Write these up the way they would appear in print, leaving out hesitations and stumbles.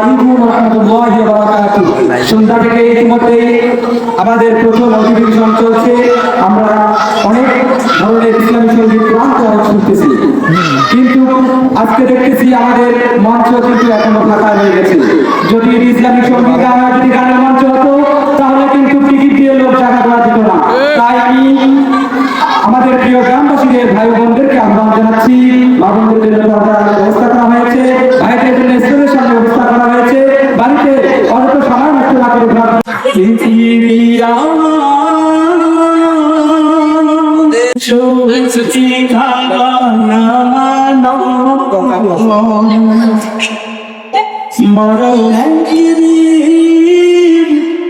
আলাইকুম ওয়া রাহমাতুল্লাহি ওয়া বারাকাতুহু। সন্ধ্যা থেকে ইতিমধ্যে আমাদের প্রথম অধিবেশন চলছে। আমরা অনেক ধরনের ইসলামী সঙ্গীত গান শুনতেছি, কিন্তু আজকে দেখতেছি আমাদের মঞ্চ কিন্তু এখনো ফাঁকা রয়ে গেছে। যদি ইসলামী সঙ্গীত গান যদি গানের মঞ্চ হতো তাহলে কিন্তু টিকিট দিয়ে লোক জায়গা দেওয়া যেত না। তাই আমি আমাদের প্রিয় গ্রামবাসীদের ভাই বোনদেরকে আহ্বান জানাচ্ছি, মা বোনদের জন্য ব্যবস্থা করা হয়েছে, ভাইদের জন্য স্কুলের সামনে ব্যবস্থা করা হয়েছে। বাড়িতে অল্প সময় নষ্ট না করে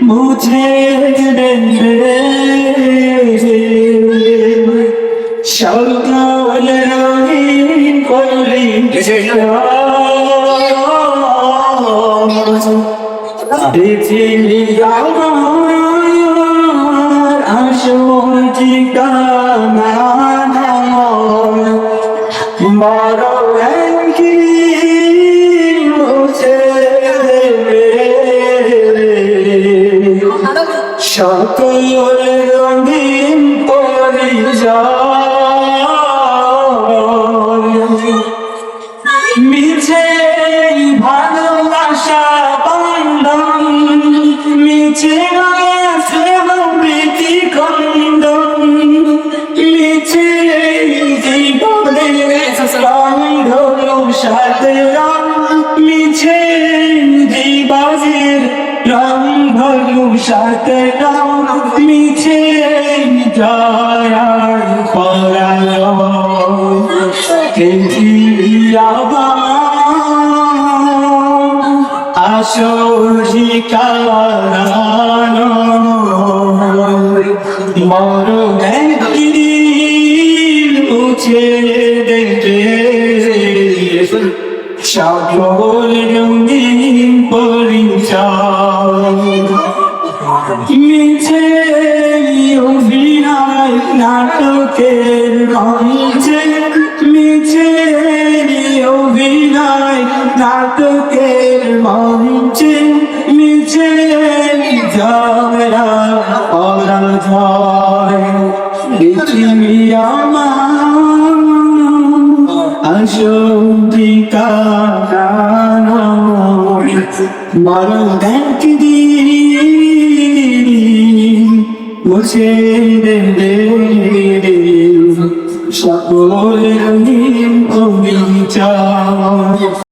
মুঝে সকল রঙিন কলি পৃথিবী আমার আসল ঠিকানা বড় মুছে সকল রঙিন মিছে ভালোবাসা বন্ধন, মিছে প্রীতি কন্দন, মিছে জীবনের রঙ সাথে রং, মিছে জীবনের রং ভলু সাথে রং, মিছে জয়ার পরাজয় আসল ঠিকানা মরণ মুছে দেবে সকল রঙিন পরিচয়। মিছে অভিনয় নাটকের মঞ্চে, মিছে অভিনয় নাটকের মঞ্চে, মিছে ঝগড়া পরাজয়। পৃথিবী আমার আসল ঠিকানা মরণ একদিন মুছে দেবে সকল রঙিন অভিনয়।